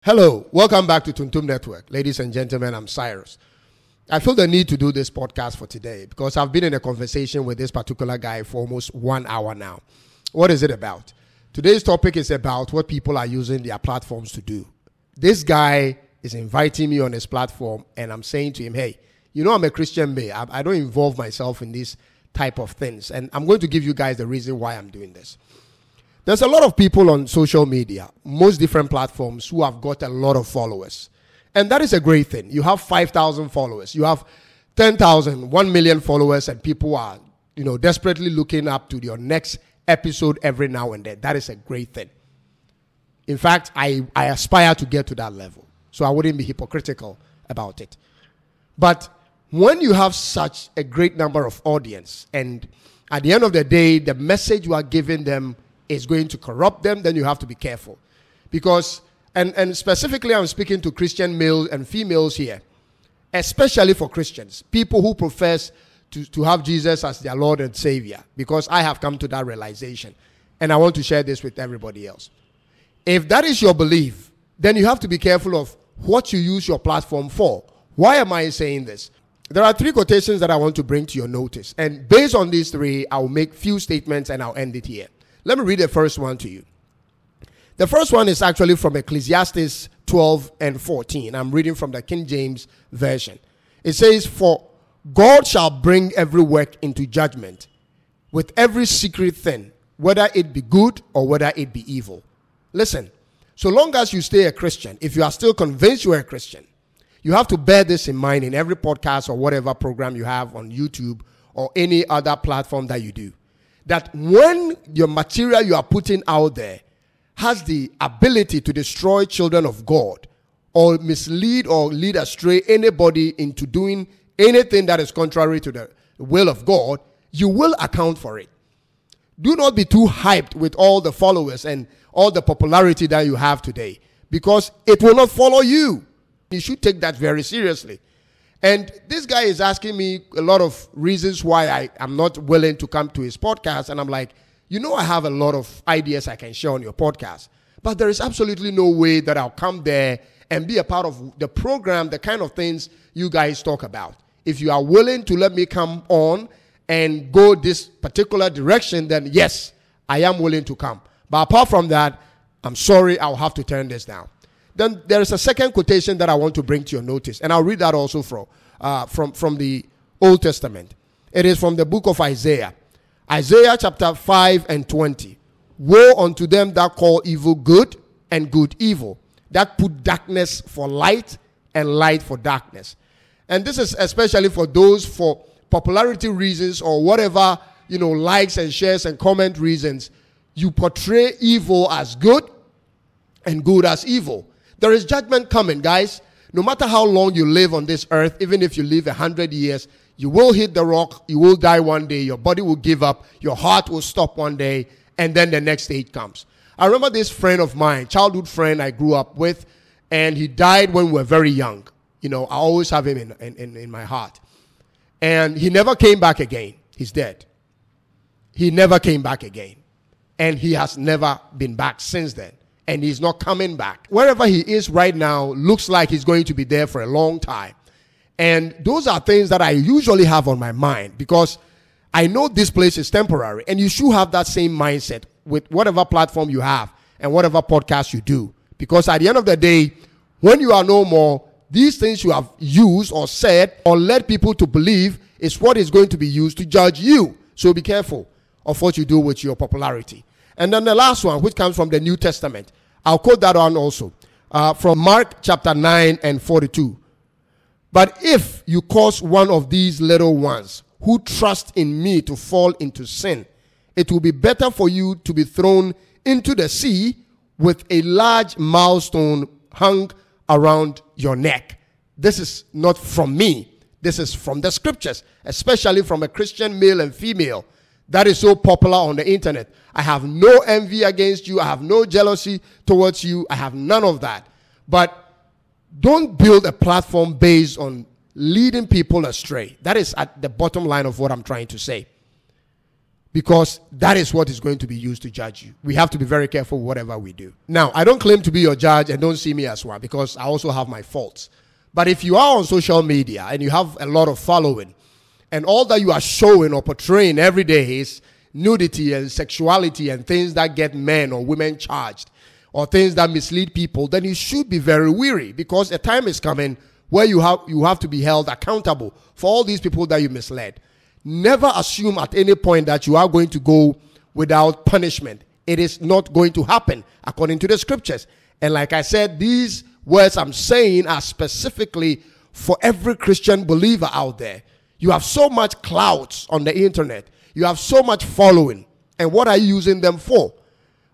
Hello, welcome back to Tuntum Network. Ladies and gentlemen, I'm Cyrus. I feel the need to do this podcast for today because I've been in a conversation with this particular guy for almost 1 hour now. What is it about? Today's topic is about what people are using their platforms to do. This guy is inviting me on his platform and I'm saying to him, hey, you know I'm a Christian male. I don't involve myself in these type of things. And I'm going to give you guys the reason why I'm doing this. There's a lot of people on social media, most different platforms, who have got a lot of followers. And that is a great thing. You have 5,000 followers. You have 10,000, 1 million followers, and people are, desperately looking up to your next episode every now and then. That is a great thing. In fact, I aspire to get to that level. So I wouldn't be hypocritical about it. But when you have such a great number of audience, and at the end of the day, the message you are giving them is going to corrupt them, then you have to be careful. Because, and specifically I'm speaking to Christian males and females here, especially for Christians, people who profess to have Jesus as their Lord and Savior, because I have come to that realization, and I want to share this with everybody else. If that is your belief, then you have to be careful of what you use your platform for. Why am I saying this? There are 3 quotations that I want to bring to your notice, and based on these 3, I'll make few statements and I'll end it here. Let me read the first one to you. The first one is actually from Ecclesiastes 12 and 14. I'm reading from the King James Version. It says, "For God shall bring every work into judgment with every secret thing, whether it be good or whether it be evil." Listen, so long as you stay a Christian, if you are still convinced you are a Christian, you have to bear this in mind in every podcast or whatever program you have on YouTube or any other platform that you do. That when your material you are putting out there has the ability to destroy children of God or mislead or lead astray anybody into doing anything that is contrary to the will of God, you will account for it. Do not be too hyped with all the followers and all the popularity that you have today, because it will not follow you. You should take that very seriously. And this guy is asking me a lot of reasons why I am not willing to come to his podcast. And I'm like, I have a lot of ideas I can share on your podcast. But there is absolutely no way that I'll come there and be a part of the program, the kind of things you guys talk about. If you are willing to let me come on and go this particular direction, then yes, I am willing to come. But apart from that, I'm sorry, I'll have to turn this down. Then there is a second quotation that I want to bring to your notice, and I'll read that also from the Old Testament. It is from the book of Isaiah. Isaiah chapter 5 and 20. "Woe unto them that call evil good and good evil, that put darkness for light and light for darkness." And this is especially for those for popularity reasons or whatever, likes and shares and comment reasons. You portray evil as good and good as evil. There is judgment coming, guys. No matter how long you live on this earth, even if you live 100 years, you will hit the rock, you will die one day, your body will give up, your heart will stop one day, and then the next stage comes. I remember this friend of mine, childhood friend I grew up with, and he died when we were very young. I always have him in my heart. And he never came back again. He's dead. He never came back again. And he has never been back since then. And he's not coming back. Wherever he is right now, looks like he's going to be there for a long time. And those are things that I usually have on my mind, because I know this place is temporary. And you should have that same mindset with whatever platform you have and whatever podcast you do. Because at the end of the day, when you are no more, these things you have used or said or led people to believe is what is going to be used to judge you. So be careful of what you do with your popularity. And then the last one, which comes from the New Testament, I'll quote that one also, from Mark chapter 9 and 42. "But if you cause one of these little ones who trust in me to fall into sin, it will be better for you to be thrown into the sea with a large millstone hung around your neck." This is not from me. This is from the scriptures, especially from a Christian male and female that is so popular on the internet. I have no envy against you. I have no jealousy towards you. I have none of that. But don't build a platform based on leading people astray. That is at the bottom line of what I'm trying to say. because that is what is going to be used to judge you. We have to be very careful whatever we do. Now, I don't claim to be your judge, and don't see me as one, because I also have my faults. But if you are on social media and you have a lot of following, and all that you are showing or portraying every day is nudity and sexuality and things that get men or women charged, or things that mislead people, then you should be very weary, because a time is coming where you have to be held accountable for all these people that you misled. Never assume at any point that you are going to go without punishment. It is not going to happen according to the scriptures. And like I said, these words I'm saying are specifically for every Christian believer out there. You have so much clout on the internet. You have so much following. And what are you using them for?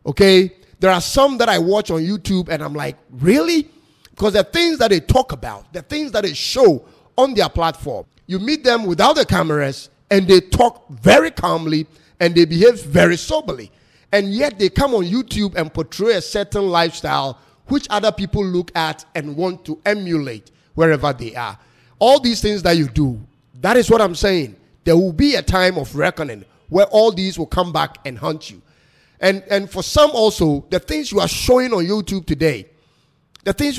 Okay? There are some that I watch on YouTube and I'm like, really? Because the things that they talk about, the things that they show on their platform, you meet them without the cameras and they talk very calmly and they behave very soberly. And yet they come on YouTube and portray a certain lifestyle which other people look at and want to emulate wherever they are. All these things that you do, that is what I'm saying. There will be a time of reckoning where all these will come back and haunt you. And for some also, the things you are showing on YouTube today, these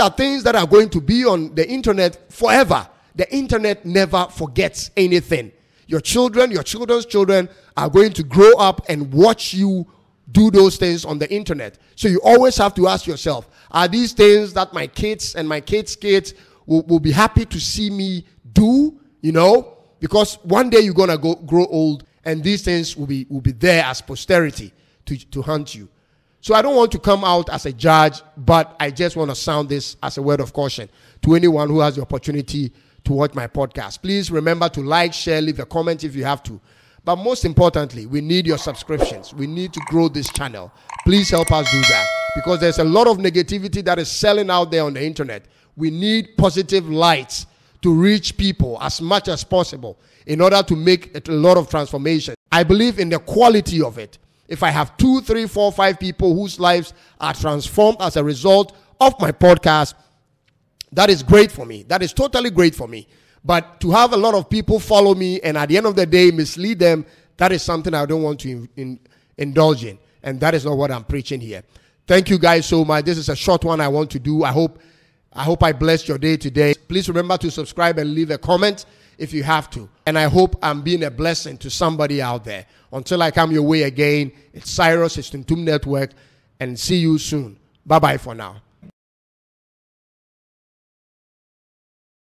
are things that are going to be on the internet forever. The internet never forgets anything. Your children, your children's children are going to grow up and watch you do those things on the internet. So you always have to ask yourself, are these things that my kids and my kids' kids will be happy to see me do? You know, because one day you're going to grow old and these things will be there as posterity to haunt you. So I don't want to come out as a judge, but I just want to sound this as a word of caution to anyone who has the opportunity to watch my podcast. Please remember to like, share, leave a comment if you have to. But most importantly, we need your subscriptions. We need to grow this channel. Please help us do that, because there's a lot of negativity that is selling out there on the internet. We need positive lights to reach people as much as possible in order to make a lot of transformation. I believe in the quality of it. If I have 2, 3, 4, 5 people whose lives are transformed as a result of my podcast, that is great for me. That is totally great for me. But to have a lot of people follow me and at the end of the day mislead them, that is something I don't want to indulge in. And that is not what I'm preaching here. Thank you guys so much. This is a short one I want to do. I hope I blessed your day today. Please remember to subscribe and leave a comment if you have to. And I hope I'm being a blessing to somebody out there. Until I come your way again, it's Cyrus, it's Tuntum Network, and see you soon. Bye-bye for now.